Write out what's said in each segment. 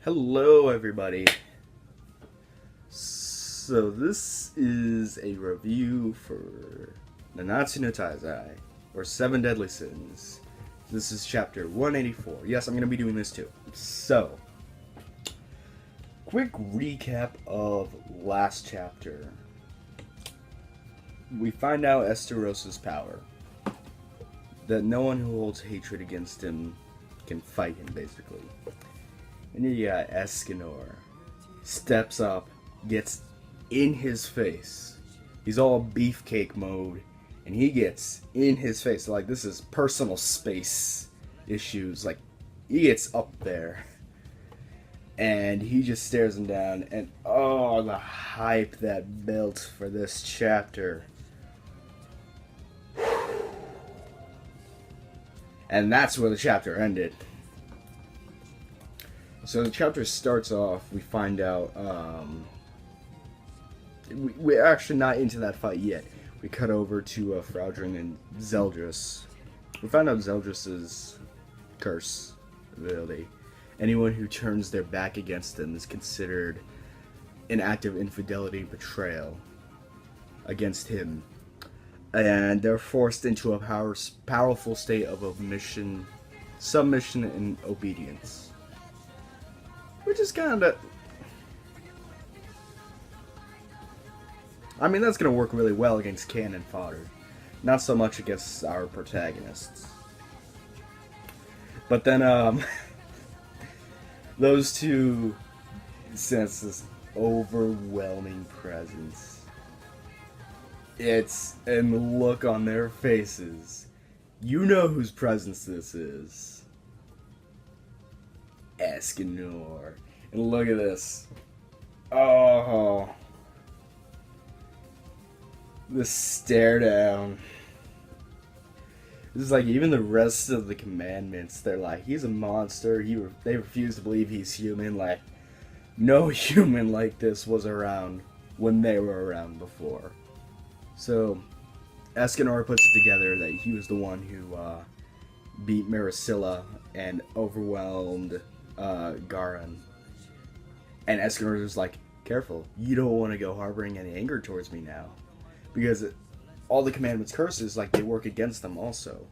Hello, everybody. So this is a review for Nanatsu no Taizai, or Seven Deadly Sins. This is chapter 184. Yes, I'm going to be doing this too. So, quick recap of last chapter. We find out Esterosa's power. That no one who holds hatred against him can fight him, basically. And you got ESCANOR. Steps up, gets in his face. He's all beefcake mode, and he gets in his face. Like, this is personal space issues. Like, he gets up there. And he just stares him down, and oh, the hype that built for this chapter. And that's where the chapter ended. So the chapter starts off, we find out, we're actually not into that fight yet. We cut over to Fraudrin and Zeldris. We find out Zeldris' curse ability. Anyone who turns their back against them is considered an act of infidelity and betrayal against him. And they're forced into a powerful state of submission, and obedience. Which is kind of... I mean, that's going to work really well against canon fodder. Not so much against our protagonists. But then, those two sense this overwhelming presence. It's in the look on their faces. You know whose presence this is. ESCANOR. And look at this. Oh. This stare down. This is like, even the rest of the commandments, they're like, he's a monster. They refuse to believe he's human. Like, no human like this was around when they were around before. So, ESCANOR puts it together that he was the one who beat Maricilla and overwhelmed Garan. And ESCANOR was like, careful, you don't want to go harboring any anger towards me now. Because all the commandments' curses, like, they work against them also.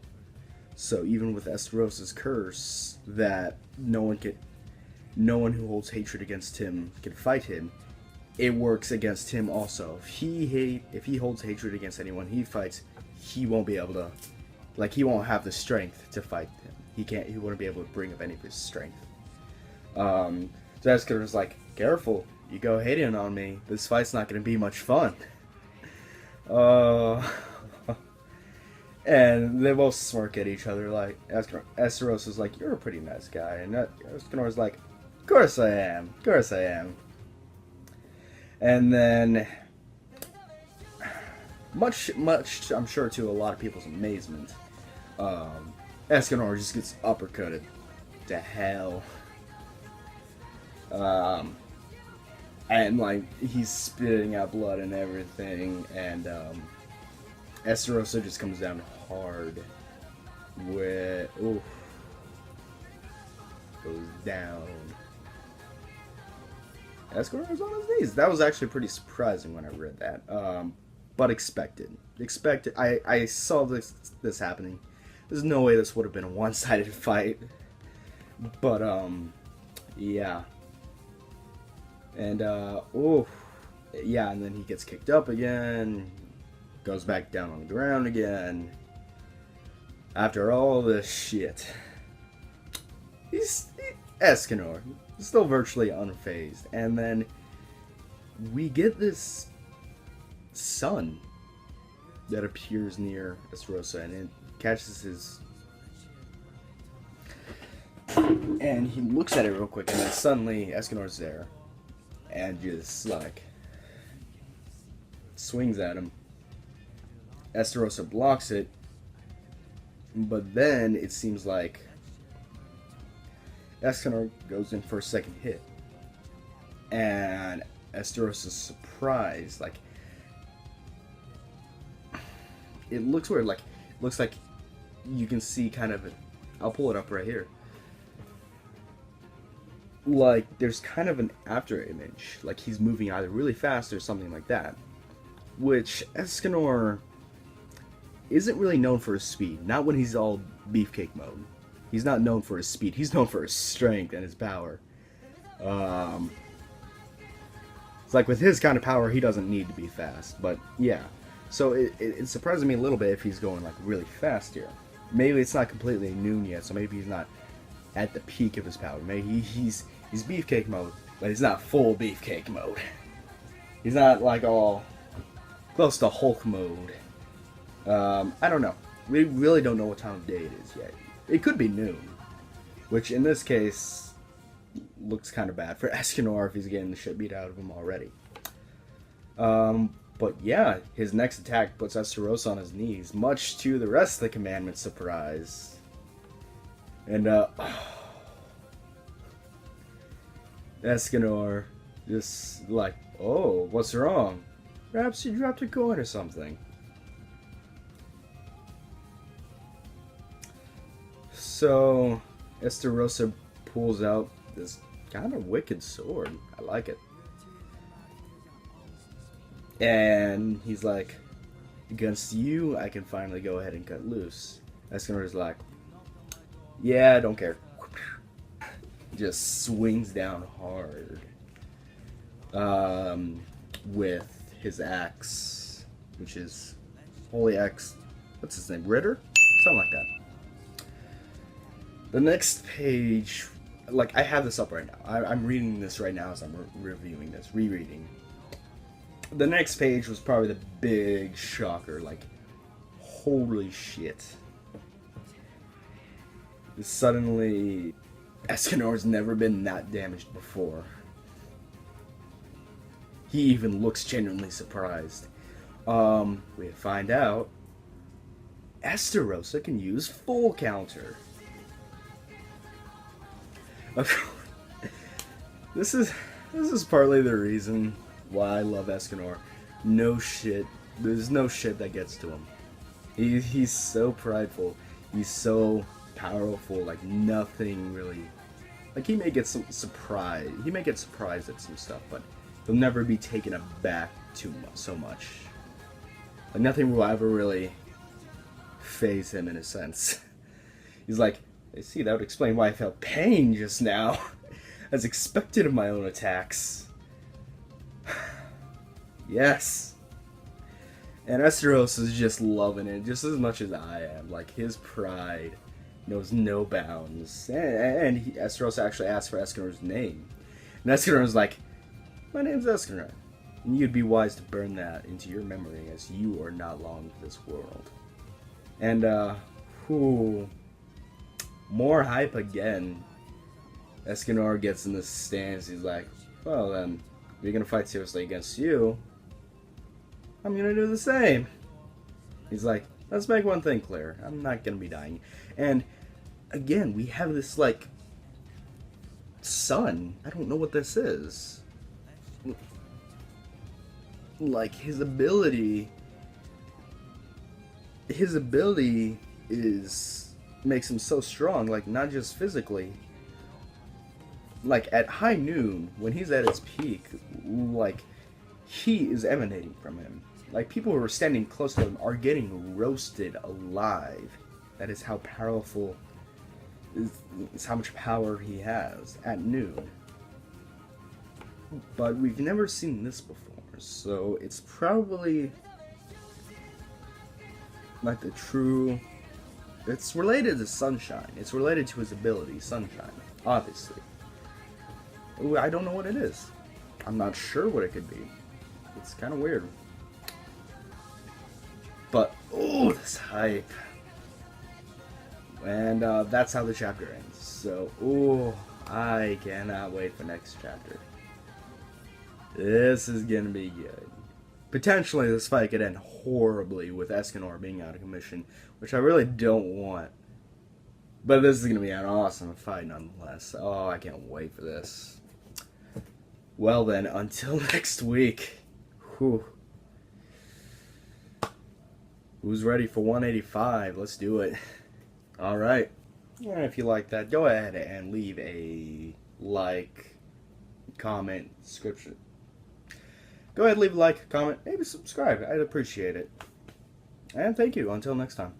So even with Esterosa's curse, that no one who holds hatred against him can fight him, it works against him also. If he holds hatred against anyone he fights, he won't be able to, like, he won't have the strength to fight him. He won't be able to bring up any of his strength. So ESCANOR's like, careful, you go hating on me, this fight's not going to be much fun. And they both smirk at each other, like, Esterosa's like, you're a pretty nice guy, and ESCANOR's like, of course I am. And then, much, I'm sure to a lot of people's amazement, ESCANOR just gets uppercutted to hell. And, like, he's spitting out blood and everything, and Esterosa just comes down hard with, oof, goes down. ESCANOR's on his knees. That was actually pretty surprising when I read that, but expected. I saw this happening. There's no way this would have been a one-sided fight, but yeah. And yeah, and then he gets kicked up again, goes back down on the ground again. After all this shit, ESCANOR is still virtually unfazed. And then we get this sun that appears near Esterosa, and it catches his... And he looks at it real quick, and then suddenly ESCANOR's there. And just, like, swings at him. Esterosa blocks it, but then it seems like ESCANOR goes in for a second hit. And Esterosa's surprised, like, it looks weird, like, looks like you can see kind of, I'll pull it up right here. like there's kind of an after image, like he's moving either really fast or something like that, which Escanor isn't really known for his speed. Not when he's all beefcake mode. He's not known for his speed. He's known for his strength and his power. It's like with his kind of power, he doesn't need to be fast. But yeah, so it surprises me a little bit if he's going like really fast here. Maybe it's not completely noon yet, so maybe he's not at the peak of his power. Maybe he's beefcake mode, but he's not full beefcake mode. He's not like all close to Hulk mode. I don't know. We really don't know what time of day it is yet. It could be noon, which in this case looks kind of bad for Escanor if he's getting the shit beat out of him already. But yeah, his next attack puts Esteros on his knees, much to the rest of the commandment's surprise. And Escanor just like, oh, what's wrong? Perhaps you dropped a coin or something. So Esterosa pulls out this kind of wicked sword. I like it. And he's like, against you, I can finally go ahead and cut loose. Escanor's like, yeah, I don't care. Just swings down hard. With his axe, which is Holy Axe. What's his name? Ritter? Something like that. The next page, like I have this up right now. I'm reading this right now as I'm reviewing this, rereading. The next page was probably the big shocker. Like, holy shit! Suddenly, Escanor's never been that damaged before. He even looks genuinely surprised. We find out Esterosa can use full counter. This is partly the reason why I love Escanor. No shit. There's no shit that gets to him. He's so prideful. He's so powerful. Like nothing really. Like he may get some surprise. He may get surprised at some stuff, but he'll never be taken aback so much. Like nothing will ever really faze him in a sense. He's like, I see, that would explain why I felt pain just now, as expected of my own attacks. Yes. And Esteros is just loving it just as much as I am. Like, his pride knows no bounds. And Esteros actually asked for Escanor's name. And Escanor's like, my name's Escanor. And you'd be wise to burn that into your memory as you are not long for this world. And, more hype again. Escanor gets in this stance. He's like, well then, if you're gonna fight seriously against you, I'm gonna do the same. He's like, let's make one thing clear. I'm not gonna be dying. And again, we have this like sun. I don't know what this is. Like his ability is makes him so strong, like not just physically. Like at high noon, when he's at his peak, like heat is emanating from him. Like people who are standing close to him are getting roasted alive. That is how powerful, is how much power he has at noon. But we've never seen this before, so it's probably like the true. It's related to Sunshine. It's related to his ability, Sunshine, obviously. Ooh, I don't know what it is. I'm not sure what it could be. It's kind of weird. But, ooh, this hype. And that's how the chapter ends. So, ooh, I cannot wait for next chapter. This is gonna be good. Potentially, this fight could end horribly with Escanor being out of commission, which I really don't want. But this is going to be an awesome fight nonetheless. Oh, I can't wait for this. Well then, until next week. Whew. Who's ready for 185? Let's do it. Alright. And if you like that, go ahead and leave a like, comment, subscription. Go ahead, leave a like, comment, maybe subscribe. I'd appreciate it. And thank you. Until next time.